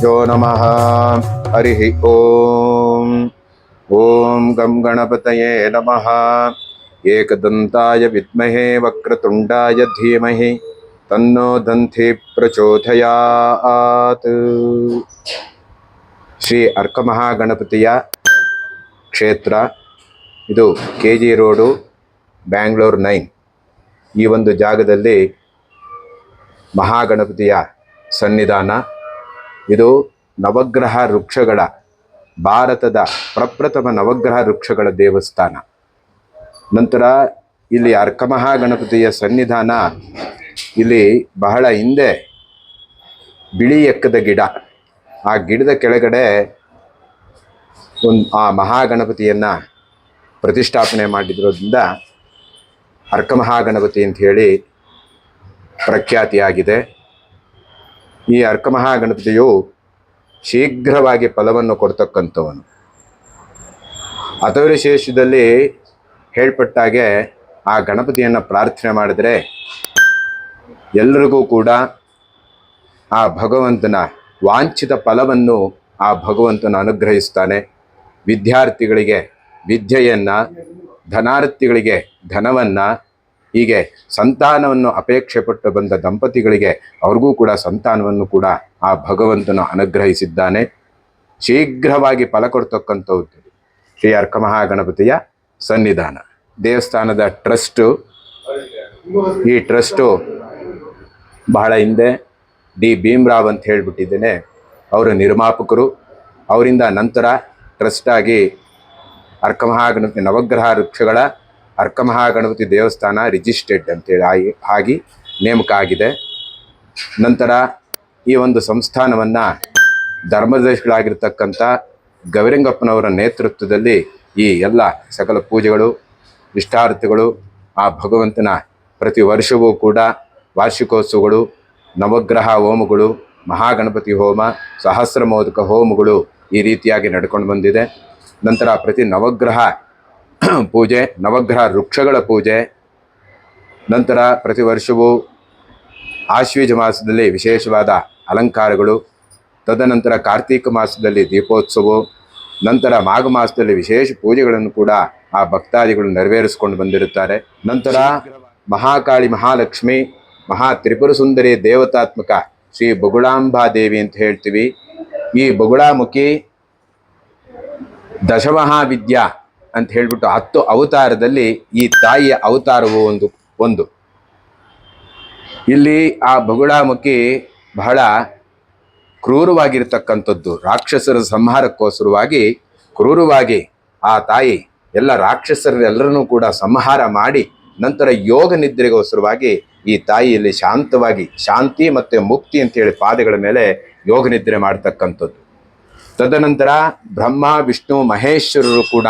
श्रीगुरुभ्यो नमः। हरिः ओम। ओम गं गणपतये नमः। एकदन्ताय विद्महे वक्रतुण्डाय धीमहि तन्नो दन्ति प्रचोदयात्। ಶ್ರೀ ಅರ್ಕಮಹಾಗಣಪತಿಯ ಕ್ಷೇತ್ರ ಇದು KG ರೋಡು, ಬ್ಯಾಂಗ್ಳೂರ್ 9. ಈ ಒಂದು ಜಾಗದಲ್ಲಿ ಮಹಾಗಣಪತಿಯ ಸನ್ನಿಧಾನ. ಇದು ನವಗ್ರಹ ವೃಕ್ಷಗಳ, ಭಾರತದ ಪ್ರಪ್ರಥಮ ನವಗ್ರಹ ವೃಕ್ಷಗಳ ದೇವಸ್ಥಾನ. ನಂತರ ಇಲ್ಲಿ ಅರ್ಕಮಹಾಗಣಪತಿಯ ಸನ್ನಿಧಾನ, ಇಲ್ಲಿ ಬಹಳ ಹಿಂದೆ ಬಿಳಿ ಎಕ್ಕದ ಗಿಡ, ಆ ಗಿಡದ ಕೆಳಗಡೆ ಆ ಮಹಾಗಣಪತಿಯನ್ನು ಪ್ರತಿಷ್ಠಾಪನೆ ಮಾಡಿರೋದ್ರಿಂದ ಅರ್ಕಮಹಾಗಣಪತಿ ಅಂತ ಹೇಳಿ ಪ್ರಖ್ಯಾತಿಯಾಗಿದೆ. ಈ ಅರ್ಕಮಹಾಗಣಪತಿಯು ಶೀಘ್ರವಾಗಿ ಫಲವನ್ನು ಕೊಡ್ತಕ್ಕಂಥವನು. ಅಥರ್ವಶೀರ್ಷದಲ್ಲಿ ಹೇಳ್ಪಟ್ಟಾಗೆ ಆ ಗಣಪತಿಯನ್ನು ಪ್ರಾರ್ಥನೆ ಮಾಡಿದ್ರೆ ಎಲ್ಲರಿಗೂ ಕೂಡ ಆ ಭಗವಂತನ ವಾಂಛಿತ ಫಲವನ್ನು ಆ ಭಗವಂತನ ಅನುಗ್ರಹಿಸ್ತಾನೆ. ವಿದ್ಯಾರ್ಥಿಗಳಿಗೆ ವಿದ್ಯೆಯನ್ನು, ಧನಾರ್ಥಿಗಳಿಗೆ ಧನವನ್ನು, ಹೀಗೆ ಸಂತಾನವನ್ನು ಅಪೇಕ್ಷೆ ಪಟ್ಟು ಬಂದ ದಂಪತಿಗಳಿಗೆ ಅವ್ರಿಗೂ ಕೂಡ ಸಂತಾನವನ್ನು ಕೂಡ ಆ ಭಗವಂತನು ಅನುಗ್ರಹಿಸಿದ್ದಾನೆ. ಶೀಘ್ರವಾಗಿ ಫಲ ಕೊಡ್ತಕ್ಕಂಥದ್ದು ಶ್ರೀ ಅರ್ಕಮಹಾಗಣಪತಿಯ ಸನ್ನಿಧಾನ. ದೇವಸ್ಥಾನದ ಟ್ರಸ್ಟು, ಈ ಟ್ರಸ್ಟು ಬಹಳ ಹಿಂದೆ ಡಿ ಭೀಮರಾವ್ ಅಂತ ಹೇಳಿಬಿಟ್ಟಿದ್ದೇನೆ, ಅವರ ನಿರ್ಮಾಪಕರು. ಅವರಿಂದ ನಂತರ ಟ್ರಸ್ಟಾಗಿ ಅರ್ಕಮಹಾಗಣಪತಿ ನವಗ್ರಹ ವೃಕ್ಷಗಳ ಅರ್ಕಮಹಾಗಣಪತಿ ದೇವಸ್ಥಾನ ರಿಜಿಸ್ಟರ್ಡ್ ಅಂತೇಳಿ ಆಗಿ ನೇಮಕ ಆಗಿದೆ. ನಂತರ ಈ ಒಂದು ಸಂಸ್ಥಾನವನ್ನು ಧರ್ಮದರ್ಶಿಗಳಾಗಿರ್ತಕ್ಕಂಥ ಗವಿರಂಗಪ್ಪನವರ ನೇತೃತ್ವದಲ್ಲಿ ಈ ಎಲ್ಲ ಸಕಲ ಪೂಜೆಗಳು, ಇಷ್ಟಾರ್ಥಗಳು, ಆ ಭಗವಂತನ ಪ್ರತಿ ವರ್ಷವೂ ಕೂಡ ವಾರ್ಷಿಕೋತ್ಸವಗಳು, ನವಗ್ರಹ ಹೋಮಗಳು, ಮಹಾಗಣಪತಿ ಹೋಮ, ಸಹಸ್ರಮೋದಕ ಹೋಮಗಳು ಈ ರೀತಿಯಾಗಿ ನಡ್ಕೊಂಡು ಬಂದಿದೆ. ನಂತರ ಪ್ರತಿ ನವಗ್ರಹ ಪೂಜೆ, ನವಗ್ರಹ ವೃಕ್ಷಗಳ ಪೂಜೆ, ನಂತರ ಪ್ರತಿ ವರ್ಷವೂ ಆಶ್ವೀಜ ಮಾಸದಲ್ಲಿ ವಿಶೇಷವಾದ ಅಲಂಕಾರಗಳು, ತದನಂತರ ಕಾರ್ತೀಕ ಮಾಸದಲ್ಲಿ ದೀಪೋತ್ಸವ, ನಂತರ ಮಾಘ ಮಾಸದಲ್ಲಿ ವಿಶೇಷ ಪೂಜೆಗಳನ್ನು ಕೂಡ ಆ ಭಕ್ತಾದಿಗಳು ನೆರವೇರಿಸಿಕೊಂಡು ಬಂದಿರುತ್ತಾರೆ. ನಂತರ ಮಹಾಕಾಳಿ, ಮಹಾಲಕ್ಷ್ಮಿ, ಮಹಾ ತ್ರಿಪುರ ಸುಂದರಿ ದೇವತಾತ್ಮಕ ಶ್ರೀ ಬಗುಳಾಂಬಾದೇವಿ ಅಂತ ಹೇಳ್ತೀವಿ. ಈ ಬಗುಳಾಮುಖಿ ದಶಮಹಾವಿದ್ಯಾ ಅಂತ ಹೇಳ್ಬಿಟ್ಟು 10 ಅವತಾರದಲ್ಲಿ ಈ ತಾಯಿಯ ಅವತಾರವು ಒಂದು. ಇಲ್ಲಿ ಆ ಬಗುಳಾಮುಖಿ ಬಹಳ ಕ್ರೂರವಾಗಿರ್ತಕ್ಕಂಥದ್ದು. ರಾಕ್ಷಸರ ಸಂಹಾರಕ್ಕೋಸ್ಕರವಾಗಿ ಕ್ರೂರವಾಗಿ ಆ ತಾಯಿ ಎಲ್ಲ ರಾಕ್ಷಸರೆಲ್ಲರನ್ನೂ ಕೂಡ ಸಂಹಾರ ಮಾಡಿ ನಂತರ ಯೋಗ ನಿದ್ರೆಗೋಸ್ಕರವಾಗಿ ಈ ತಾಯಿಯಲ್ಲಿ ಶಾಂತವಾಗಿ, ಶಾಂತಿ ಮತ್ತು ಮುಕ್ತಿ ಅಂತೇಳಿ ಪಾದಗಳ ಮೇಲೆ ಯೋಗ ನಿದ್ರೆ ಮಾಡ್ತಕ್ಕಂಥದ್ದು. ತದನಂತರ ಬ್ರಹ್ಮ, ವಿಷ್ಣು, ಮಹೇಶ್ವರರು ಕೂಡ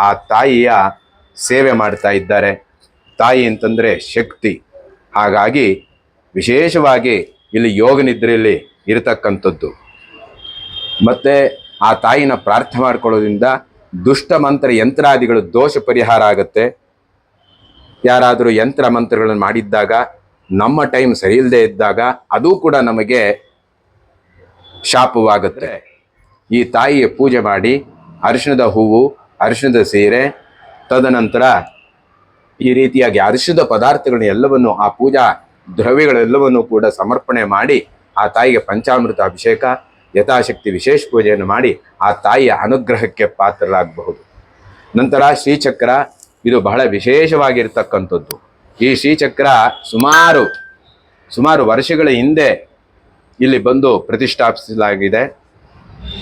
ಆ ತಾಯಿಯ ಸೇವೆ ಮಾಡ್ತಾ ಇದ್ದಾರೆ. ತಾಯಿ ಅಂತಂದರೆ ಶಕ್ತಿ. ಹಾಗಾಗಿ ವಿಶೇಷವಾಗಿ ಇಲ್ಲಿ ಯೋಗ ನಿದ್ರೆಯಲ್ಲಿ ಇರತಕ್ಕಂಥದ್ದು. ಮತ್ತು ಆ ತಾಯಿನ ಪ್ರಾರ್ಥನೆ ಮಾಡ್ಕೊಳ್ಳೋದ್ರಿಂದ ದುಷ್ಟ ಮಂತ್ರ ಯಂತ್ರಾದಿಗಳು ದೋಷ ಪರಿಹಾರ ಆಗುತ್ತೆ. ಯಾರಾದರೂ ಯಂತ್ರ ಮಂತ್ರಗಳನ್ನು ಮಾಡಿದ್ದಾಗ, ನಮ್ಮ ಟೈಮ್ ಸರಿ ಇಲ್ಲದೆ ಇದ್ದಾಗ ಅದು ಕೂಡ ನಮಗೆ ಶಾಪವಾಗುತ್ತೆ. ಈ ತಾಯಿಯ ಪೂಜೆ ಮಾಡಿ ಅರಿಶಿಣದ ಹೂವು, ಅರಿಶಿಣದ ಸೀರೆ, ತದನಂತರ ಈ ರೀತಿಯಾಗಿ ಅರಿಶಿಣದ ಪದಾರ್ಥಗಳನ್ನ ಎಲ್ಲವನ್ನು, ಆ ಪೂಜಾ ದ್ರವ್ಯಗಳೆಲ್ಲವನ್ನು ಕೂಡ ಸಮರ್ಪಣೆ ಮಾಡಿ ಆ ತಾಯಿಗೆ ಪಂಚಾಮೃತ ಅಭಿಷೇಕ, ಯಥಾಶಕ್ತಿ ವಿಶೇಷ ಪೂಜೆಯನ್ನು ಮಾಡಿ ಆ ತಾಯಿಯ ಅನುಗ್ರಹಕ್ಕೆ ಪಾತ್ರರಾಗಬಹುದು. ನಂತರ ಶ್ರೀಚಕ್ರ, ಇದು ಬಹಳ ವಿಶೇಷವಾಗಿರ್ತಕ್ಕಂಥದ್ದು. ಈ ಶ್ರೀಚಕ್ರ ಸುಮಾರು ವರ್ಷಗಳ ಹಿಂದೆ ಇಲ್ಲಿ ಬಂದು ಪ್ರತಿಷ್ಠಾಪಿಸಲಾಗಿದೆ.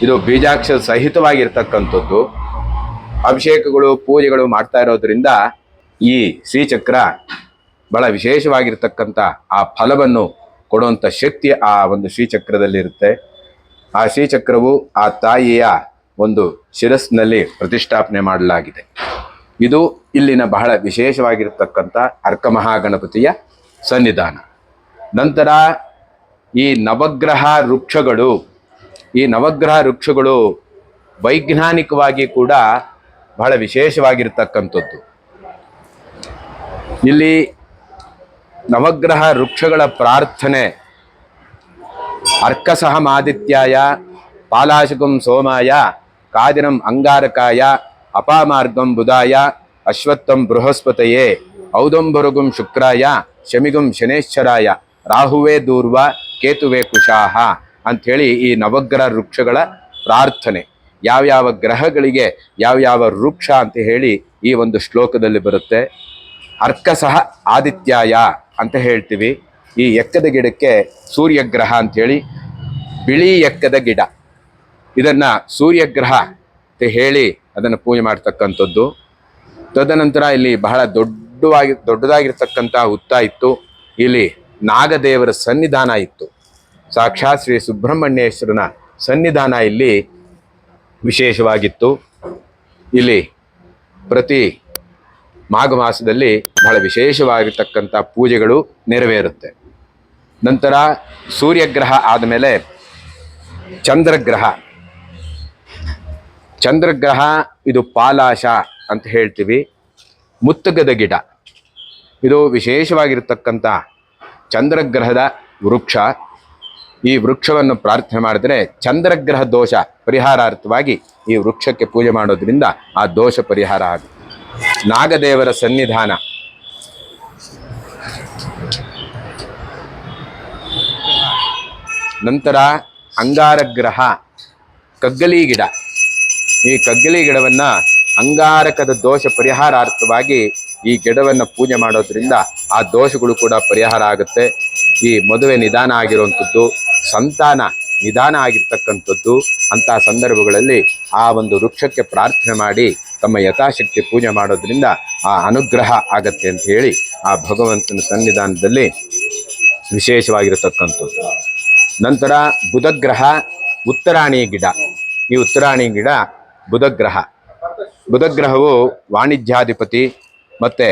ಇದು ಬೀಜಾಕ್ಷರ ಸಹಿತವಾಗಿರ್ತಕ್ಕಂಥದ್ದು. ಅಭಿಷೇಕಗಳು, ಪೂಜೆಗಳು ಮಾಡ್ತಾ ಇರೋದ್ರಿಂದ ಈ ಶ್ರೀಚಕ್ರ ಬಹಳ ವಿಶೇಷವಾಗಿರ್ತಕ್ಕಂಥ ಆ ಫಲವನ್ನು ಕೊಡುವಂಥ ಶಕ್ತಿ ಆ ಒಂದು ಶ್ರೀಚಕ್ರದಲ್ಲಿರುತ್ತೆ. ಆ ಶ್ರೀಚಕ್ರವು ಆ ತಾಯಿಯ ಒಂದು ಶಿರಸ್ಸಿನಲ್ಲಿ ಪ್ರತಿಷ್ಠಾಪನೆ ಮಾಡಲಾಗಿದೆ. ಇದು ಇಲ್ಲಿನ ಬಹಳ ವಿಶೇಷವಾಗಿರ್ತಕ್ಕಂಥ ಅರ್ಕಮಹಾಗಣಪತಿಯ ಸನ್ನಿಧಾನ. ನಂತರ ಈ ನವಗ್ರಹ ವೃಕ್ಷಗಳು ವೈಜ್ಞಾನಿಕವಾಗಿ ಕೂಡ ಬಹಳ ವಿಶೇಷವಾಗಿರ್ತಕ್ಕಂಥದ್ದು. ಇಲ್ಲಿ ನವಗ್ರಹ ವೃಕ್ಷಗಳ ಪ್ರಾರ್ಥನೆ ಅರ್ಕಸಹಮಾದಿತ್ಯಾಯ ಪಾಲಾಶಕಂ ಸೋಮಾಯ ಕಾದಿನಂ ಅಂಗಾರಕಾಯ ಅಪಾಮಾರ್ಗಂ ಬುಧಾಯ ಅಶ್ವತ್ಥಂ ಬೃಹಸ್ಪತಯೇ ಔದಂಬರುಗಂ ಶುಕ್ರಾಯ ಶಮಿಗಂ ಶನೇಶ್ವರಾಯ ರಾಹುವೇ ದೂರ್ವ ಕೇತುವೆ ಕುಶಾಹ ಅಂಥೇಳಿ ಈ ನವಗ್ರಹ ವೃಕ್ಷಗಳ ಪ್ರಾರ್ಥನೆ. ಯಾವ್ಯಾವ ಗ್ರಹಗಳಿಗೆ ಯಾವ್ಯಾವ ವೃಕ್ಷ ಅಂತ ಹೇಳಿ ಈ ಒಂದು ಶ್ಲೋಕದಲ್ಲಿ ಬರುತ್ತೆ. ಅರ್ಕಸಹ ಆದಿತ್ಯಾಯ ಅಂತ ಹೇಳ್ತೀವಿ. ಈ ಎಕ್ಕದ ಗಿಡಕ್ಕೆ ಸೂರ್ಯಗ್ರಹ ಅಂಥೇಳಿ, ಬಿಳಿ ಎಕ್ಕದ ಗಿಡ, ಇದನ್ನು ಸೂರ್ಯಗ್ರಹ ಅಂತ ಹೇಳಿ ಅದನ್ನು ಪೂಜೆ ಮಾಡ್ತಕ್ಕಂಥದ್ದು. ತದನಂತರ ಇಲ್ಲಿ ಬಹಳ ದೊಡ್ಡದಾಗಿರ್ತಕ್ಕಂಥ ಹುತ್ತ ಇತ್ತು. ಇಲ್ಲಿ ನಾಗದೇವರ ಸನ್ನಿಧಾನ ಇತ್ತು. ಸಾಕ್ಷಾತ್ ಶ್ರೀ ಸುಬ್ರಹ್ಮಣ್ಯೇಶ್ವರನ ಸನ್ನಿಧಾನ ಇಲ್ಲಿ ವಿಶೇಷವಾಗಿತ್ತು. ಇಲ್ಲಿ ಪ್ರತಿ ಮಾಘ ಮಾಸದಲ್ಲಿ ಬಹಳ ವಿಶೇಷವಾಗಿರ್ತಕ್ಕಂಥ ಪೂಜೆಗಳು ನೆರವೇರುತ್ತೆ. ನಂತರ ಸೂರ್ಯಗ್ರಹ ಆದಮೇಲೆ ಚಂದ್ರಗ್ರಹ. ಚಂದ್ರಗ್ರಹ ಇದು ಪಾಲಾಶ ಅಂತ ಹೇಳ್ತೀವಿ. ಮುತ್ತುಗದ ಗಿಡ, ಇದು ವಿಶೇಷವಾಗಿರ್ತಕ್ಕಂಥ ಚಂದ್ರಗ್ರಹದ ವೃಕ್ಷ. ಈ ವೃಕ್ಷವನ್ನು ಪ್ರಾರ್ಥನೆ ಮಾಡಿದರೆ ಚಂದ್ರಗ್ರಹ ದೋಷ ಪರಿಹಾರಾರ್ಥವಾಗಿ ಈ ವೃಕ್ಷಕ್ಕೆ ಪೂಜೆ ಮಾಡೋದ್ರಿಂದ ಆ ದೋಷ ಪರಿಹಾರ ಆಗುತ್ತೆ. ನಾಗದೇವರ ಸನ್ನಿಧಾನ. ನಂತರ ಅಂಗಾರಗ್ರಹ, ಕಗ್ಗಲಿ ಗಿಡ. ಈ ಕಗ್ಗಲಿ ಗಿಡವನ್ನು ಅಂಗಾರಕದ ದೋಷ ಪರಿಹಾರಾರ್ಥವಾಗಿ ಈ ಗಿಡವನ್ನು ಪೂಜೆ ಮಾಡೋದ್ರಿಂದ ಆ ದೋಷಗಳು ಕೂಡ ಪರಿಹಾರ ಆಗುತ್ತೆ. ಈ ಮದುವೆ ನಿಧಾನ ಆಗಿರುವಂಥದ್ದು, ಸಂತಾನ ನಿಧಾನ ಆಗಿರ್ತಕ್ಕಂಥದ್ದು, ಅಂಥ ಸಂದರ್ಭಗಳಲ್ಲಿ ಆ ಒಂದು ವೃಕ್ಷಕ್ಕೆ ಪ್ರಾರ್ಥನೆ ಮಾಡಿ ತಮ್ಮ ಯಥಾಶಕ್ತಿ ಪೂಜೆ ಮಾಡೋದ್ರಿಂದ ಆ ಅನುಗ್ರಹ ಆಗತ್ತೆ ಅಂತ ಹೇಳಿ ಆ ಭಗವಂತನ ಸನ್ನಿಧಾನದಲ್ಲಿ ವಿಶೇಷವಾಗಿರತಕ್ಕಂಥದ್ದು. ನಂತರ ಬುಧಗ್ರಹ, ಉತ್ತರಾಣಿ ಗಿಡ. ಈ ಉತ್ತರಾಣಿ ಗಿಡ ಬುಧಗ್ರಹ. ಬುಧಗ್ರಹವು ವಾಣಿಜ್ಯಾಧಿಪತಿ ಮತ್ತು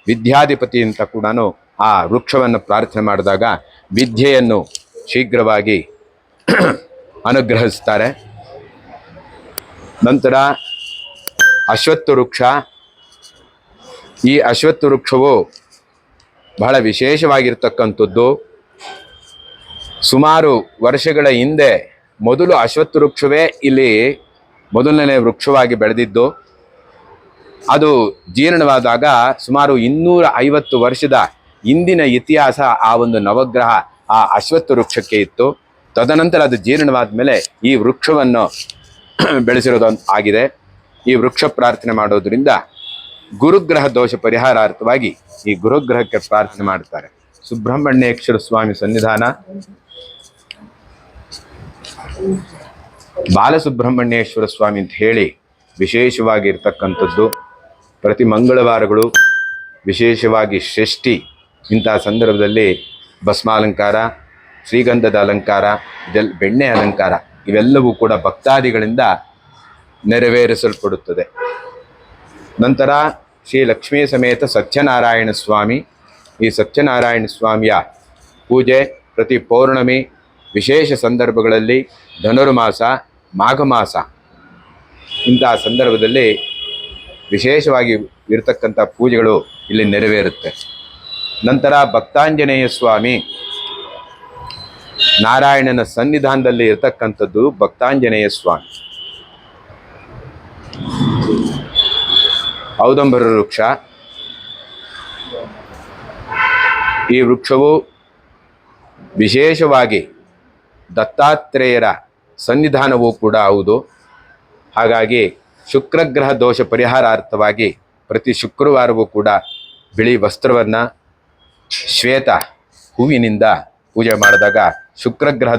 ವಿದ್ಯಾಧಿಪತಿ ಅಂತ ಕೂಡ ಆ ವೃಕ್ಷವನ್ನು ಪ್ರಾರ್ಥನೆ ಮಾಡಿದಾಗ ವಿದ್ಯೆಯನ್ನು ಶೀಘ್ರವಾಗಿ ಅನುಗ್ರಹಿಸ್ತಾರೆ. ನಂತರ ಅಶ್ವತ್ಥ ವೃಕ್ಷ. ಈ ಅಶ್ವತ್ಥ ವೃಕ್ಷವು ಬಹಳ ವಿಶೇಷವಾಗಿರ್ತಕ್ಕಂಥದ್ದು. ಸುಮಾರು ವರ್ಷಗಳ ಹಿಂದೆ ಮೊದಲು ಅಶ್ವತ್ಥ ವೃಕ್ಷವೇ ಇಲ್ಲಿ ಮೊದಲನೇ ವೃಕ್ಷವಾಗಿ ಬೆಳೆದಿದ್ದು. ಅದು ಜೀರ್ಣವಾದಾಗ ಸುಮಾರು 250 ವರ್ಷದ ಹಿಂದಿನ ಇತಿಹಾಸ ಆ ಒಂದು ನವಗ್ರಹ ಆ ಅಶ್ವತ್ಥ ವೃಕ್ಷಕ್ಕೆ ಇತ್ತು. ತದನಂತರ ಅದು ಜೀರ್ಣವಾದ ಮೇಲೆ ಈ ವೃಕ್ಷವನ್ನು ಬೆಳೆಸಿರೋದು ಆಗಿದೆ. ಈ ವೃಕ್ಷ ಪ್ರಾರ್ಥನೆ ಮಾಡೋದ್ರಿಂದ ಗುರುಗ್ರಹ ದೋಷ ಪರಿಹಾರಾರ್ಥವಾಗಿ ಈ ಗುರುಗ್ರಹಕ್ಕೆ ಪ್ರಾರ್ಥನೆ ಮಾಡ್ತಾರೆ. ಸುಬ್ರಹ್ಮಣ್ಯೇಶ್ವರ ಸ್ವಾಮಿ ಸನ್ನಿಧಾನ. ಬಾಲಸುಬ್ರಹ್ಮಣ್ಯೇಶ್ವರ ಸ್ವಾಮಿ ಅಂತ ಹೇಳಿ ವಿಶೇಷವಾಗಿರ್ತಕ್ಕಂಥದ್ದು. ಪ್ರತಿ ಮಂಗಳವಾರಗಳು, ವಿಶೇಷವಾಗಿ ಷಷ್ಠಿ ಇಂಥ ಸಂದರ್ಭದಲ್ಲಿ ಭಸ್ಮಾಲಂಕಾರ, ಶ್ರೀಗಂಧದ ಅಲಂಕಾರ, ಬೆಣ್ಣೆ ಅಲಂಕಾರ ಇವೆಲ್ಲವೂ ಕೂಡ ಭಕ್ತಾದಿಗಳಿಂದ ನೆರವೇರಿಸಲ್ಪಡುತ್ತದೆ. ನಂತರ ಶ್ರೀ ಲಕ್ಷ್ಮೀ ಸಮೇತ ಸತ್ಯನಾರಾಯಣ ಸ್ವಾಮಿ. ಈ ಸತ್ಯನಾರಾಯಣ ಸ್ವಾಮಿಯ ಪೂಜೆ ಪ್ರತಿ ಪೌರ್ಣಮಿ, ವಿಶೇಷ ಸಂದರ್ಭಗಳಲ್ಲಿ, ಧನುರ್ಮಾಸ, ಮಾಘ ಮಾಸ ಇಂಥ ಸಂದರ್ಭದಲ್ಲಿ ವಿಶೇಷವಾಗಿ ಇರತಕ್ಕಂಥ ಪೂಜೆಗಳು ಇಲ್ಲಿ ನೆರವೇರುತ್ತೆ. ನಂತರ ಭಕ್ತಾಂಜನೇಯ ಸ್ವಾಮಿ. ನಾರಾಯಣನ ಸನ್ನಿಧಾನದಲ್ಲಿ ಇರತಕ್ಕಂಥದ್ದು ಭಕ್ತಾಂಜನೇಯ ಸ್ವಾಮಿ. ಔದಂಬರ ವೃಕ್ಷ. ಈ ವೃಕ್ಷವು ವಿಶೇಷವಾಗಿ ದತ್ತಾತ್ರೇಯರ ಸನ್ನಿಧಾನವೂ ಕೂಡ ಹೌದು. ಹಾಗಾಗಿ ಶುಕ್ರಗ್ರಹ ದೋಷ ಪರಿಹಾರಾರ್ಥವಾಗಿ ಪ್ರತಿ ಶುಕ್ರವಾರವೂ ಕೂಡ ಬಿಳಿ ವಸ್ತ್ರವನ್ನು ಶ್ವೇತ ಹೂವಿನಿಂದ ಪೂಜೆ ಮಾಡಿದಾಗ ಶುಕ್ರಗ್ರಹ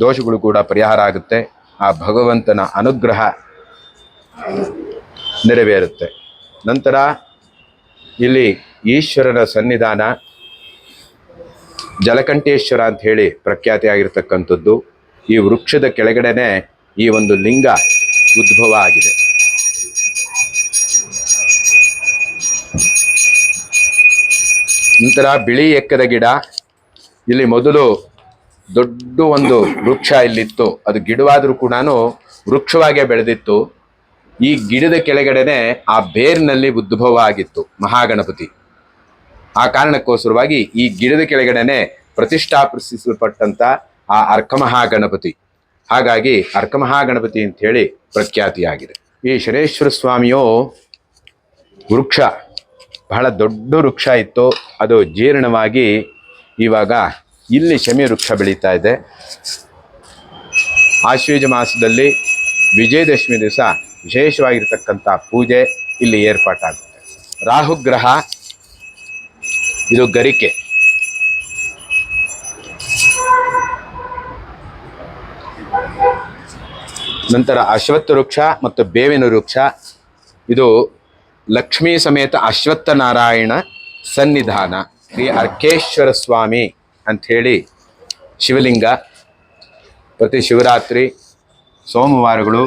ದೋಷಗಳು ಕೂಡ ಪರಿಹಾರ ಆಗುತ್ತೆ. ಆ ಭಗವಂತನ ಅನುಗ್ರಹ ನೆರವೇರುತ್ತೆ. ನಂತರ ಇಲ್ಲಿ ಈಶ್ವರನ ಸನ್ನಿಧಾನ ಜಲಕಂಠೇಶ್ವರ ಅಂತ ಹೇಳಿ ಪ್ರಖ್ಯಾತಿ ಆಗಿರ್ತಕ್ಕಂಥದ್ದು. ಈ ವೃಕ್ಷದ ಕೆಳಗಡೆನೆ ಈ ಒಂದು ಲಿಂಗ ಉದ್ಭವ ಆಗಿದೆ. ನಂತರ ಬಿಳಿ ಎಕ್ಕದ ಗಿಡ. ಇಲ್ಲಿ ಮೊದಲು ದೊಡ್ಡ ಒಂದು ವೃಕ್ಷ ಇಲ್ಲಿತ್ತು. ಅದು ಗಿಡವಾದರೂ ಕೂಡ ವೃಕ್ಷವಾಗೇ ಬೆಳೆದಿತ್ತು. ಈ ಗಿಡದ ಕೆಳಗಡೆನೆ ಆ ಬೇರಿನಲ್ಲಿ ಉದ್ಭವ ಆಗಿತ್ತು ಮಹಾಗಣಪತಿ. ಆ ಕಾರಣಕ್ಕೋಸ್ಕರವಾಗಿ ಈ ಗಿಡದ ಕೆಳಗಡೆನೆ ಪ್ರತಿಷ್ಠಾಪಿಸಲ್ಪಟ್ಟಂಥ ಆ ಅರ್ಕಮಹಾಗಣಪತಿ. ಹಾಗಾಗಿ ಅರ್ಕಮಹಾಗಣಪತಿ ಅಂತ ಹೇಳಿ ಪ್ರಖ್ಯಾತಿಯಾಗಿದೆ. ಈ ಶನೇಶ್ವರ ಸ್ವಾಮಿಯು ವೃಕ್ಷ ಬಹಳ ದೊಡ್ಡ ವೃಕ್ಷ ಇತ್ತು, ಅದು ಜೀರ್ಣವಾಗಿ ಇವಾಗ ಇಲ್ಲಿ ಶಮಿ ವೃಕ್ಷ ಬೆಳೀತಾ ಇದೆ. ಆಶ್ವಯುಜ ಮಾಸದಲ್ಲಿ ವಿಜಯದಶಮಿ ದಿವಸ ವಿಶೇಷವಾಗಿರ್ತಕ್ಕಂಥ ಪೂಜೆ ಇಲ್ಲಿ ಏರ್ಪಾಟಾಗುತ್ತೆ. ರಾಹುಗ್ರಹ, ಇದು ಗರಿಕೆ. ನಂತರ ಅಶ್ವತ್ಥ ವೃಕ್ಷ ಮತ್ತು ಬೇವಿನ ವೃಕ್ಷ, ಇದು ಲಕ್ಷ್ಮೀ ಸಮೇತ ಅಶ್ವತ್ಥ ನಾರಾಯಣ ಸನ್ನಿಧಾನ. ಶ್ರೀ ಅರ್ಕೇಶ್ವರ ಸ್ವಾಮಿ ಅಂಥೇಳಿ ಶಿವಲಿಂಗ. ಪ್ರತಿ ಶಿವರಾತ್ರಿ, ಸೋಮವಾರಗಳು,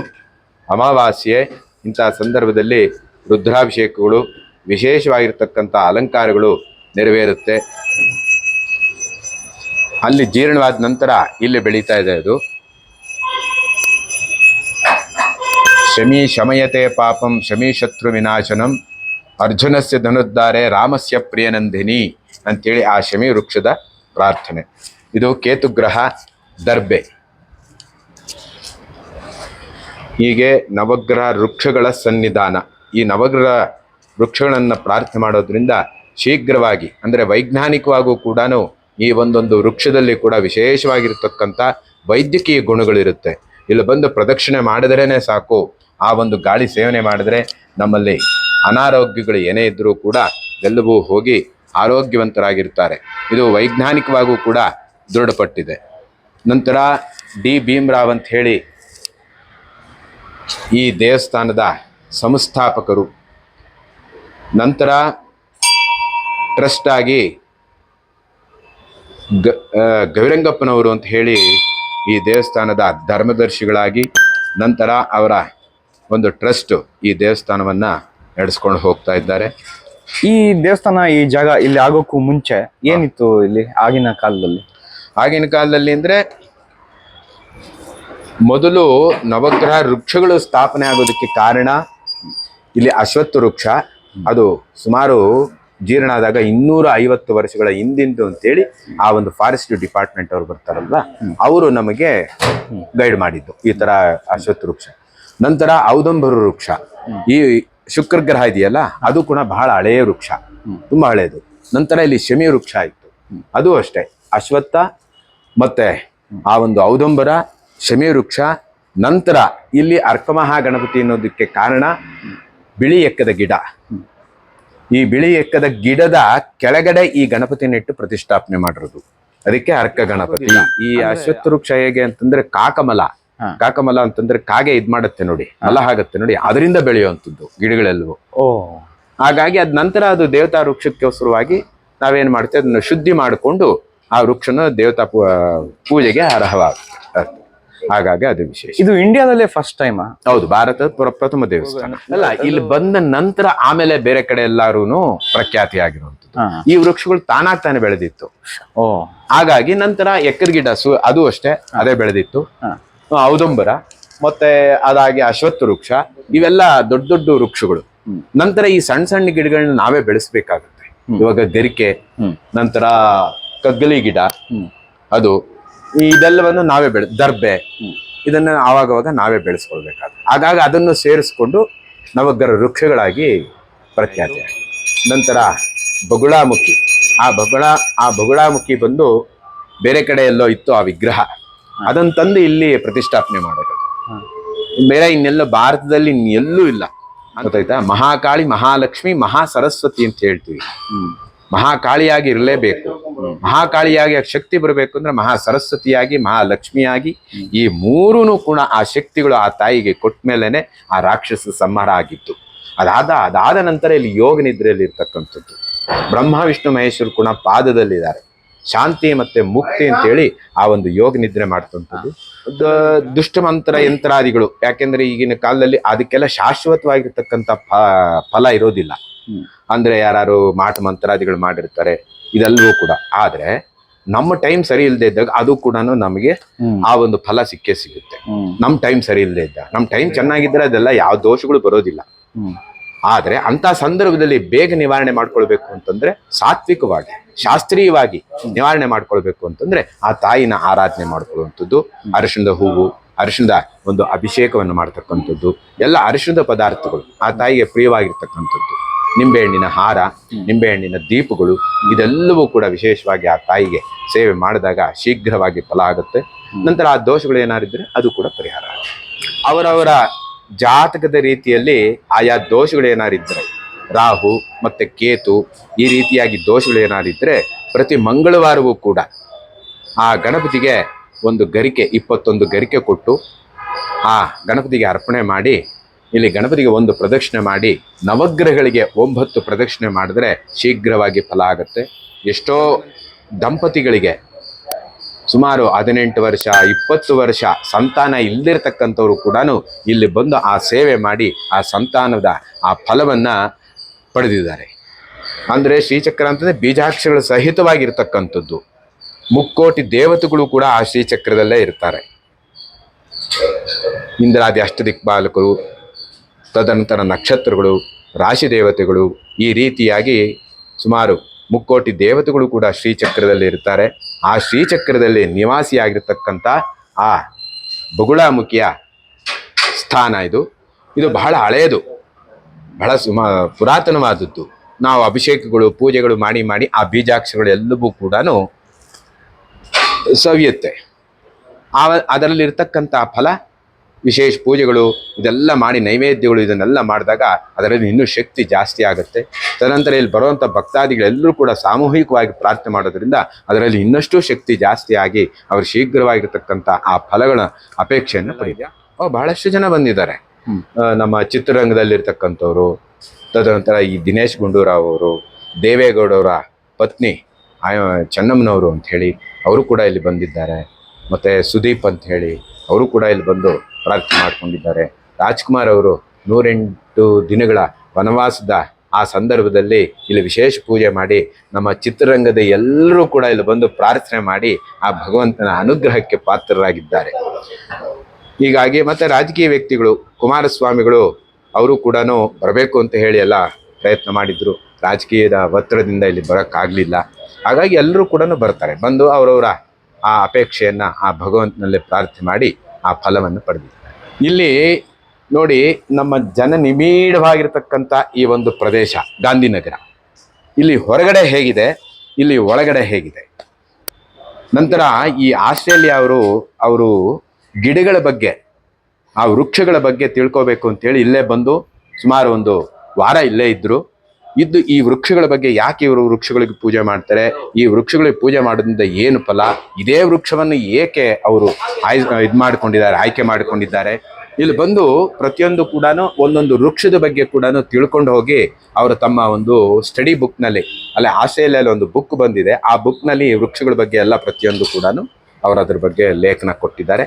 ಅಮಾವಾಸ್ಯೆ ಇಂಥ ಸಂದರ್ಭದಲ್ಲಿ ರುದ್ರಾಭಿಷೇಕಗಳು, ವಿಶೇಷವಾಗಿರ್ತಕ್ಕಂಥ ಅಲಂಕಾರಗಳು ನೆರವೇರುತ್ತೆ. ಅಲ್ಲಿ ಜೀರ್ಣವಾದ ನಂತರ ಇಲ್ಲಿ ಬೆಳೀತಾ ಇದೆ ಅದು. ಶಮಿ ಶಮಯತೆ ಪಾಪಂ ಶಮಿ ಶತ್ರು ವಿನಾಶನಂ ಅರ್ಜುನಸ್ಯ ಧನುರ್ಧಾರೆ ರಾಮಸ್ಯ ಪ್ರಿಯನಂದಿನಿ ಅಂತೇಳಿ ಆ ಶಮಿ ವೃಕ್ಷದ ಪ್ರಾರ್ಥನೆ. ಇದು ಕೇತುಗ್ರಹ, ದರ್ಬೆ. ಹೀಗೆ ನವಗ್ರಹ ವೃಕ್ಷಗಳ ಸನ್ನಿಧಾನ. ಈ ನವಗ್ರಹ ವೃಕ್ಷಗಳನ್ನು ಪ್ರಾರ್ಥನೆ ಮಾಡೋದ್ರಿಂದ ಶೀಘ್ರವಾಗಿ, ಅಂದರೆ ವೈಜ್ಞಾನಿಕವಾಗೂ ಕೂಡ ಈ ಒಂದೊಂದು ವೃಕ್ಷದಲ್ಲಿ ಕೂಡ ವಿಶೇಷವಾಗಿರ್ತಕ್ಕಂಥ ವೈದ್ಯಕೀಯ ಗುಣಗಳಿರುತ್ತೆ. ಇಲ್ಲಿ ಬಂದು ಪ್ರದಕ್ಷಿಣೆ ಮಾಡಿದ್ರೇ ಸಾಕು, ಆ ಒಂದು ಗಾಳಿ ಸೇವನೆ ಮಾಡಿದ್ರೆ ನಮ್ಮಲ್ಲಿ ಅನಾರೋಗ್ಯಗಳು ಏನೇ ಇದ್ದರೂ ಕೂಡ ಎಲ್ಲವೂ ಹೋಗಿ ಆರೋಗ್ಯವಂತರಾಗಿರ್ತಾರೆ. ಇದು ವೈಜ್ಞಾನಿಕವಾಗೂ ಕೂಡ ದೃಢಪಟ್ಟಿದೆ. ನಂತರ ಡಿ ಭೀಮರಾವ್ ಅಂತ ಹೇಳಿ ಈ ದೇವಸ್ಥಾನದ ಸಂಸ್ಥಾಪಕರು. ನಂತರ ಟ್ರಸ್ಟ್ ಆಗಿ ಗವಿರಂಗಪ್ಪನವರು ಅಂತ ಹೇಳಿ ಈ ದೇವಸ್ಥಾನದ ಧರ್ಮದರ್ಶಿಗಳಾಗಿ, ನಂತರ ಅವರ ಒಂದು ಟ್ರಸ್ಟ್ ಈ ದೇವಸ್ಥಾನವನ್ನ ನಡೆಸ್ಕೊಂಡು ಹೋಗ್ತಾ ಇದ್ದಾರೆ. ಈ ದೇವಸ್ಥಾನ, ಈ ಜಾಗ ಇಲ್ಲಿ ಆಗೋಕ್ಕೂ ಮುಂಚೆ ಏನಿತ್ತು ಇಲ್ಲಿ ಆಗಿನ ಕಾಲದಲ್ಲಿ? ಆಗಿನ ಕಾಲದಲ್ಲಿ ಅಂದ್ರೆ ಮೊದಲು ನವಗ್ರಹ ವೃಕ್ಷಗಳು ಸ್ಥಾಪನೆ ಆಗೋದಕ್ಕೆ ಕಾರಣ ಇಲ್ಲಿ ಅಶ್ವತ್ಥ ವೃಕ್ಷ. ಅದು ಸುಮಾರು ಜೀರ್ಣ ಆದಾಗ 250 ವರ್ಷಗಳ ಹಿಂದಿಂದು ಅಂತೇಳಿ ಆ ಒಂದು ಫಾರೆಸ್ಟ್ ಡಿಪಾರ್ಟ್ಮೆಂಟ್ ಅವ್ರು ಬರ್ತಾರಲ್ವಾ, ಅವರು ನಮಗೆ ಗೈಡ್ ಮಾಡಿದ್ದು ಈ ತರ ಅಶ್ವತ್ಥ ವೃಕ್ಷ. ನಂತರ ಔದಂಬರ ವೃಕ್ಷ, ಈ ಶುಕ್ರಗ್ರಹ ಇದೆಯಲ್ಲ ಅದು ಕೂಡ ಬಹಳ ಹಳೆಯ ವೃಕ್ಷ, ತುಂಬಾ ಹಳೆಯದು. ನಂತರ ಇಲ್ಲಿ ಶಮಿ ವೃಕ್ಷ ಇತ್ತು, ಅದು ಅಷ್ಟೇ. ಅಶ್ವತ್ಥ ಮತ್ತೆ ಆ ಒಂದು ಔದಂಬರ, ಶಮಿ ವೃಕ್ಷ. ನಂತರ ಇಲ್ಲಿ ಅರ್ಕಮಹಾ ಗಣಪತಿ ಅನ್ನೋದಕ್ಕೆ ಕಾರಣ ಬಿಳಿ ಎಕ್ಕದ ಗಿಡ. ಈ ಬಿಳಿ ಎಕ್ಕದ ಗಿಡದ ಕೆಳಗಡೆ ಈ ಗಣಪತಿನಿಟ್ಟು ಪ್ರತಿಷ್ಠಾಪನೆ ಮಾಡಿರೋದು, ಅದಕ್ಕೆ ಅರ್ಕ ಗಣಪತಿ. ಈ ಅಶ್ವತ್ಥ ವೃಕ್ಷ ಹೇಗೆ ಅಂತಂದ್ರೆ ಕಾಕಮಲ ಅಂತಂದ್ರೆ ಕಾಗೆ ಇದ್ ಮಾಡುತ್ತೆ ನೋಡಿ, ಮಲ ಆಗತ್ತೆ ನೋಡಿ, ಅದರಿಂದ ಬೆಳೆಯುವಂಥದ್ದು ಗಿಡಗಳೆಲ್ಲವೂ. ಹಾಗಾಗಿ ಅದ್ ನಂತರ ಅದು ದೇವತಾ ವೃಕ್ಷಕ್ಕೋಸ್ಕರವಾಗಿ ನಾವೇನ್ ಮಾಡ್ತೇವೆ, ಅದನ್ನ ಶುದ್ಧಿ ಮಾಡಿಕೊಂಡು ಆ ವೃಕ್ಷನ ದೇವತಾ ಪೂಜೆಗೆ ಅರ್ಹವಾಗುತ್ತೆ. ಹಾಗಾಗಿ ಅದು ವಿಶೇಷ. ಇದು ಇಂಡಿಯಾದಲ್ಲೇ ಫಸ್ಟ್ ಟೈಮ್? ಹೌದು, ಭಾರತದ ಪ್ರಥಮ ದೇವಸ್ಥಾನ. ಅಲ್ಲ, ಇಲ್ಲಿ ಬಂದ ನಂತರ ಆಮೇಲೆ ಬೇರೆ ಕಡೆ ಎಲ್ಲಾರು ಪ್ರಖ್ಯಾತಿ ಆಗಿರುವಂಥದ್ದು. ಈ ವೃಕ್ಷಗಳು ತಾನಾಗ್ತಾನೆ ಬೆಳೆದಿತ್ತು. ಹಾಗಾಗಿ ನಂತರ ಎಕ್ಕದ ಗಿಡ ಅದು ಅಷ್ಟೇ, ಅದೇ ಬೆಳೆದಿತ್ತು. ಔದಂಬರ ಮತ್ತೆ ಅದಾಗಿ ಅಶ್ವತ್ಥ ವೃಕ್ಷ, ಇವೆಲ್ಲ ದೊಡ್ಡ ದೊಡ್ಡ ವೃಕ್ಷಗಳು. ನಂತರ ಈ ಸಣ್ಣ ಸಣ್ಣ ಗಿಡಗಳನ್ನ ನಾವೇ ಬೆಳೆಸ್ಬೇಕಾಗುತ್ತೆ. ಇವಾಗ ಗರಿಕೆ, ನಂತರ ಕಗ್ಗಲಿ ಗಿಡ, ಅದು ಇದೆಲ್ಲವನ್ನು ನಾವೇ ದರ್ಬೆ, ಇದನ್ನ ಆವಾಗವಾಗ ನಾವೇ ಬೆಳೆಸ್ಕೊಳ್ಬೇಕಾಗುತ್ತೆ. ಹಾಗಾಗಿ ಅದನ್ನು ಸೇರಿಸ್ಕೊಂಡು ನವಗ್ರಹ ವೃಕ್ಷಗಳಾಗಿ ಪ್ರಖ್ಯಾತಿ. ನಂತರ ಬಗುಳಾಮುಖಿ, ಆ ಬಗುಳಾಮುಖಿ ಬಂದು ಬೇರೆ ಕಡೆ ಎಲ್ಲೋ ಇತ್ತು ಆ ವಿಗ್ರಹ, ಅದನ್ನ ತಂದು ಇಲ್ಲಿ ಪ್ರತಿಷ್ಠಾಪನೆ ಮಾಡಿರೋದು. ಬೇರೆ ಇನ್ನೆಲ್ಲೋ ಭಾರತದಲ್ಲಿ ಎಲ್ಲೂ ಇಲ್ಲ, ಗೊತ್ತಾಯ್ತಾ? ಮಹಾಕಾಳಿ, ಮಹಾಲಕ್ಷ್ಮಿ, ಮಹಾ ಸರಸ್ವತಿ ಅಂತ ಹೇಳ್ತೀವಿ. ಮಹಾಕಾಳಿಯಾಗಿ ಇರಲೇಬೇಕು. ಮಹಾಕಾಳಿಯಾಗಿ ಶಕ್ತಿ ಬರಬೇಕು ಅಂದ್ರೆ ಮಹಾ ಸರಸ್ವತಿಯಾಗಿ, ಮಹಾಲಕ್ಷ್ಮಿಯಾಗಿ, ಈ ಮೂರೂ ಕೂಡ ಆ ಶಕ್ತಿಗಳು ಆ ತಾಯಿಗೆ ಕೊಟ್ಟ ಮೇಲೇನೆ ಆ ರಾಕ್ಷಸ ಸಂಹಾರ ಆಗಿತ್ತು. ಅದಾದ ನಂತರ ಇಲ್ಲಿ ಯೋಗ ನಿದ್ರೆಯಲ್ಲಿ ಇರ್ತಕ್ಕಂಥದ್ದು. ಬ್ರಹ್ಮ ವಿಷ್ಣು ಮಹೇಶ್ವರು ಕೂಡ ಪಾದದಲ್ಲಿದ್ದಾರೆ. ಶಾಂತಿ ಮತ್ತೆ ಮುಕ್ತಿ ಅಂತೇಳಿ ಆ ಒಂದು ಯೋಗ ನಿದ್ರೆ ಮಾಡ್ತಂಥದ್ದು. ದುಷ್ಟಮಂತ್ರ ಯಂತ್ರಾದಿಗಳು, ಯಾಕೆಂದ್ರೆ ಈಗಿನ ಕಾಲದಲ್ಲಿ ಅದಕ್ಕೆಲ್ಲ ಶಾಶ್ವತವಾಗಿರ್ತಕ್ಕಂಥ ಫಲ ಇರೋದಿಲ್ಲ. ಅಂದ್ರೆ ಯಾರು ಮಾಟ ಮಂತ್ರಾದಿಗಳು ಮಾಡಿರ್ತಾರೆ, ಇದೆಲ್ಲವೂ ಕೂಡ. ಆದ್ರೆ ನಮ್ಮ ಟೈಮ್ ಸರಿ ಇಲ್ಲದೆ ಇದ್ದಾಗ ಅದು ಕೂಡ ನಮಗೆ ಆ ಒಂದು ಫಲ ಸಿಗುತ್ತೆ. ನಮ್ ಟೈಮ್ ಸರಿ ಇಲ್ಲದೆ ಇದ್ದಾಗ, ನಮ್ ಟೈಮ್ ಚೆನ್ನಾಗಿದ್ರೆ ಅದೆಲ್ಲ ಯಾವ ದೋಷಗಳು ಬರೋದಿಲ್ಲ. ಆದ್ರೆ ಅಂತ ಸಂದರ್ಭದಲ್ಲಿ ಬೇಗ ನಿವಾರಣೆ ಮಾಡ್ಕೊಳ್ಬೇಕು ಅಂತಂದ್ರೆ ಸಾತ್ವಿಕವಾಗಿ ಶಾಸ್ತ್ರೀಯವಾಗಿ ನಿವಾರಣೆ ಮಾಡ್ಕೊಳ್ಬೇಕು ಅಂತಂದ್ರೆ ಆ ತಾಯಿನ ಆರಾಧನೆ ಮಾಡ್ಕೊಳ್ಳುವಂಥದ್ದು, ಅರಿಶಿಣದ ಹೂವು, ಅರಿಶಿಣದ ಒಂದು ಅಭಿಷೇಕವನ್ನು ಮಾಡ್ತಕ್ಕಂಥದ್ದು, ಎಲ್ಲ ಅರಿಶಿಣದ ಪದಾರ್ಥಗಳು ಆ ತಾಯಿಗೆ ಪ್ರಿಯವಾಗಿರ್ತಕ್ಕಂಥದ್ದು, ನಿಂಬೆಹಣ್ಣಿನ ಹಾರ, ನಿಂಬೆಹಣ್ಣಿನ ದೀಪಗಳು, ಇದೆಲ್ಲವೂ ಕೂಡ ವಿಶೇಷವಾಗಿ ಆ ತಾಯಿಗೆ ಸೇವೆ ಮಾಡಿದಾಗ ಶೀಘ್ರವಾಗಿ ಫಲ ಆಗುತ್ತೆ. ನಂತರ ಆ ದೋಷಗಳು ಏನಾರಿದ್ರೆ ಅದು ಕೂಡ ಪರಿಹಾರ ಆಗುತ್ತೆ. ಅವರವರ ಜಾತಕದ ರೀತಿಯಲ್ಲಿ ಆಯಾ ದೋಷಗಳು ಏನಾರಿದ್ರೆ, ರಾಹು ಮತ್ತೆ ಕೇತು ಈ ರೀತಿಯಾಗಿ ದೋಷಗಳು ಏನಾರಿದ್ರೆ ಪ್ರತಿ ಮಂಗಳವಾರವೂ ಕೂಡ ಆ ಗಣಪತಿಗೆ ಒಂದು ಗರಿಕೆ 21 ಗರಿಕೆ ಕೊಟ್ಟು ಆ ಗಣಪತಿಗೆ ಅರ್ಪಣೆ ಮಾಡಿ, ಇಲ್ಲಿ ಗಣಪತಿಗೆ ಒಂದು ಪ್ರದಕ್ಷಿಣೆ ಮಾಡಿ, ನವಗ್ರಹಗಳಿಗೆ 9 ಪ್ರದಕ್ಷಿಣೆ ಮಾಡಿದ್ರೆ ಶೀಘ್ರವಾಗಿ ಫಲ ಆಗುತ್ತೆ. ಎಷ್ಟೋ ದಂಪತಿಗಳಿಗೆ ಸುಮಾರು 18 ವರ್ಷ 20 ವರ್ಷ ಸಂತಾನ ಇಲ್ಲದಿರ್ತಕ್ಕಂಥವ್ರು ಕೂಡ ಇಲ್ಲಿ ಬಂದು ಆ ಸೇವೆ ಮಾಡಿ ಆ ಸಂತಾನದ ಆ ಫಲವನ್ನ ಪಡೆದಿದ್ದಾರೆ. ಅಂದ್ರೆ ಶ್ರೀಚಕ್ರ ಅಂತಂದ್ರೆ ಬೀಜಾಕ್ಷರಗಳ ಸಹಿತವಾಗಿರ್ತಕ್ಕಂಥದ್ದು. ಮುಕ್ಕೋಟಿ ದೇವತೆಗಳು ಕೂಡ ಆ ಶ್ರೀಚಕ್ರದಲ್ಲೇ ಇರ್ತಾರೆ. ಇಂದ್ರಾದಿ ಅಷ್ಟದಿಕ್ಪಾಲಕರು, ತದನಂತರ ನಕ್ಷತ್ರಗಳು, ರಾಶಿ ದೇವತೆಗಳು, ಈ ರೀತಿಯಾಗಿ ಸುಮಾರು ಮುಕ್ಕೋಟಿ ದೇವತೆಗಳು ಕೂಡ ಶ್ರೀಚಕ್ರದಲ್ಲಿ ಇರ್ತಾರೆ. ಆ ಶ್ರೀಚಕ್ರದಲ್ಲಿ ನಿವಾಸಿಯಾಗಿರ್ತಕ್ಕಂಥ ಆ ಬಗುಳಾಮುಖಿಯ ಸ್ಥಾನ ಇದು ಬಹಳ ಹಳೆಯದು, ಬಹಳ ಪುರಾತನವಾದದ್ದು. ನಾವು ಅಭಿಷೇಕಗಳು ಪೂಜೆಗಳು ಮಾಡಿ ಮಾಡಿ ಆ ಬೀಜಾಕ್ಷರಗಳು ಎಲ್ಲವೂ ಕೂಡ ಸವಿಯುತ್ತೆ. ಅದರಲ್ಲಿರ್ತಕ್ಕಂಥ ಫಲ ವಿಶೇಷ ಪೂಜೆಗಳು ಇದೆಲ್ಲ ಮಾಡಿ ನೈವೇದ್ಯಗಳು ಇದನ್ನೆಲ್ಲ ಮಾಡಿದಾಗ ಅದರಲ್ಲಿ ಇನ್ನೂ ಶಕ್ತಿ ಜಾಸ್ತಿ ಆಗುತ್ತೆ. ತದನಂತರ ಇಲ್ಲಿ ಬರುವಂಥ ಭಕ್ತಾದಿಗಳೆಲ್ಲರೂ ಕೂಡ ಸಾಮೂಹಿಕವಾಗಿ ಪ್ರಾರ್ಥನೆ ಮಾಡೋದ್ರಿಂದ ಅದರಲ್ಲಿ ಇನ್ನಷ್ಟು ಶಕ್ತಿ ಜಾಸ್ತಿ ಆಗಿ ಅವರು ಶೀಘ್ರವಾಗಿರ್ತಕ್ಕಂಥ ಆ ಫಲಗಳ ಅಪೇಕ್ಷೆಯನ್ನು ಪಡೆಯ ಬಹಳಷ್ಟು ಜನ ಬಂದಿದ್ದಾರೆ. ನಮ್ಮ ಚಿತ್ರರಂಗದಲ್ಲಿರ್ತಕ್ಕಂಥವ್ರು, ತದನಂತರ ಈ ದಿನೇಶ್ ಗುಂಡೂರಾವ್ ಅವರು, ದೇವೇಗೌಡವರ ಪತ್ನಿ ಚೆನ್ನಮ್ಮನವರು ಅಂಥೇಳಿ ಅವರು ಕೂಡ ಇಲ್ಲಿ ಬಂದಿದ್ದಾರೆ. ಮತ್ತು ಸುದೀಪ್ ಅಂತ ಹೇಳಿ ಅವರು ಕೂಡ ಇಲ್ಲಿ ಬಂದು ಪ್ರಾರ್ಥನೆ ಮಾಡ್ಕೊಂಡಿದ್ದಾರೆ. ರಾಜ್ಕುಮಾರ್ ಅವರು 108 ದಿನಗಳ ವನವಾಸದ ಆ ಸಂದರ್ಭದಲ್ಲಿ ಇಲ್ಲಿ ವಿಶೇಷ ಪೂಜೆ ಮಾಡಿ ನಮ್ಮ ಚಿತ್ರರಂಗದ ಎಲ್ಲರೂ ಕೂಡ ಇಲ್ಲಿ ಬಂದು ಪ್ರಾರ್ಥನೆ ಮಾಡಿ ಆ ಭಗವಂತನ ಅನುಗ್ರಹಕ್ಕೆ ಪಾತ್ರರಾಗಿದ್ದಾರೆ. ಹೀಗಾಗಿ ಮತ್ತೆ ರಾಜಕೀಯ ವ್ಯಕ್ತಿಗಳು, ಕುಮಾರಸ್ವಾಮಿಗಳು ಅವರು ಕೂಡ ಬರಬೇಕು ಅಂತ ಹೇಳಿ ಎಲ್ಲ ಪ್ರಯತ್ನ ಮಾಡಿದ್ರು. ರಾಜಕೀಯದ ಒತ್ತಡದಿಂದ ಇಲ್ಲಿ ಬರೋಕ್ಕಾಗಲಿಲ್ಲ. ಹಾಗಾಗಿ ಎಲ್ಲರೂ ಕೂಡ ಬರ್ತಾರೆ, ಬಂದು ಅವರವರ ಆ ಅಪೇಕ್ಷೆಯನ್ನು ಆ ಭಗವಂತನಲ್ಲಿ ಪ್ರಾರ್ಥನೆ ಮಾಡಿ ಆ ಫಲವನ್ನು ಪಡೆದಿದ್ದಾರೆ. ಇಲ್ಲಿ ನೋಡಿ, ನಮ್ಮ ಜನನಿಬಿಡವಾಗಿರ್ತಕ್ಕಂಥ ಈ ಒಂದು ಪ್ರದೇಶ ಗಾಂಧಿನಗರ, ಇಲ್ಲಿ ಹೊರಗಡೆ ಹೇಗಿದೆ, ಇಲ್ಲಿ ಒಳಗಡೆ ಹೇಗಿದೆ. ನಂತರ ಈ ಆಸ್ಟ್ರೇಲಿಯಾ ಅವರು ಗಿಡಗಳ ಬಗ್ಗೆ, ಆ ವೃಕ್ಷಗಳ ಬಗ್ಗೆ ತಿಳ್ಕೋಬೇಕು ಅಂತೇಳಿ ಇಲ್ಲೇ ಬಂದು ಸುಮಾರು ಒಂದು ವಾರ ಇಲ್ಲೇ ಇದ್ದು ಈ ವೃಕ್ಷಗಳ ಬಗ್ಗೆ ಯಾಕೆ ಇವರು ವೃಕ್ಷಗಳಿಗೆ ಪೂಜೆ ಮಾಡ್ತಾರೆ, ಈ ವೃಕ್ಷಗಳಿಗೆ ಪೂಜೆ ಮಾಡೋದ್ರಿಂದ ಏನು ಫಲ, ಇದೇ ವೃಕ್ಷವನ್ನು ಏಕೆ ಅವರು ಆಯ್ಕೆ ಮಾಡಿಕೊಂಡಿದ್ದಾರೆ, ಇಲ್ಲಿ ಬಂದು ಪ್ರತಿಯೊಂದು ಕೂಡ ಒಂದೊಂದು ವೃಕ್ಷದ ಬಗ್ಗೆ ಕೂಡ ತಿಳ್ಕೊಂಡು ಹೋಗಿ ಅವರು ತಮ್ಮ ಒಂದು ಸ್ಟಡಿ ಬುಕ್ನಲ್ಲಿ, ಅಲ್ಲೇ ಆಸ್ಟ್ರೇಲಿಯಲ್ಲಿ ಒಂದು ಬುಕ್ ಬಂದಿದೆ, ಆ ಬುಕ್ನಲ್ಲಿ ವೃಕ್ಷಗಳ ಬಗ್ಗೆ ಎಲ್ಲ ಪ್ರತಿಯೊಂದು ಕೂಡ ಅವರು ಅದ್ರ ಬಗ್ಗೆ ಲೇಖನ ಕೊಟ್ಟಿದ್ದಾರೆ.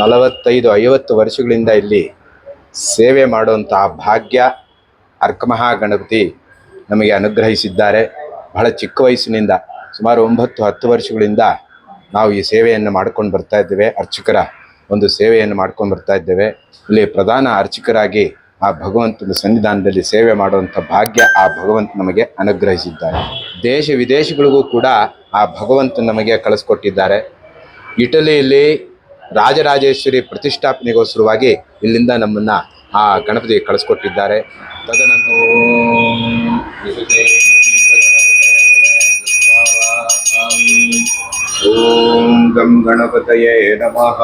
ನಲವತ್ತೈದು 50 ವರ್ಷಗಳಿಂದ ಇಲ್ಲಿ ಸೇವೆ ಮಾಡುವಂತಹ ಭಾಗ್ಯ ಅರ್ಕಮಹಾಗಣಪತಿ ನಮಗೆ ಅನುಗ್ರಹಿಸಿದ್ದಾರೆ. ಬಹಳ ಚಿಕ್ಕ ವಯಸ್ಸಿನಿಂದ ಸುಮಾರು 9-10 ವರ್ಷಗಳಿಂದ ನಾವು ಈ ಸೇವೆಯನ್ನು ಮಾಡ್ಕೊಂಡು ಬರ್ತಾ ಇದ್ದೇವೆ. ಅರ್ಚಕರ ಒಂದು ಸೇವೆಯನ್ನು ಮಾಡ್ಕೊಂಡು ಬರ್ತಾ ಇದ್ದೇವೆ. ಇಲ್ಲಿ ಪ್ರಧಾನ ಅರ್ಚಕರಾಗಿ ಆ ಭಗವಂತನ ಸನ್ನಿಧಾನದಲ್ಲಿ ಸೇವೆ ಮಾಡುವಂಥ ಭಾಗ್ಯ ಆ ಭಗವಂತ ನಮಗೆ ಅನುಗ್ರಹಿಸಿದ್ದಾರೆ. ದೇಶ ವಿದೇಶಗಳಿಗೂ ಕೂಡ ಆ ಭಗವಂತ ನಮಗೆ ಕಳಿಸ್ಕೊಟ್ಟಿದ್ದಾರೆ. ಇಟಲಿಯಲ್ಲಿ ರಾಜರಾಜೇಶ್ವರಿ ಪ್ರತಿಷ್ಠಾಪನೆಗೋಸ್ಕರವಾಗಿ ಇಲ್ಲಿಂದ ನಮ್ಮನ್ನ ಆ ಗಣಪತಿ ಕಳಿಸ್ಕೊಟ್ಟಿದ್ದಾರೆ. ತದನಂತರ ಓಂ ಗಂ ಗಣಪತಯೇ ನಮಃ.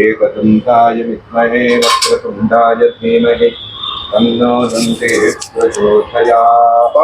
ಏಕದಂತಾಯ ವಿದ್ಮಹೇ ವಕ್ರತುಂಡಾಯ ಧೀಮಹಿ ತನ್ನೋ ದಂತೆ ಪ್ರಚೋದಯಾತ್.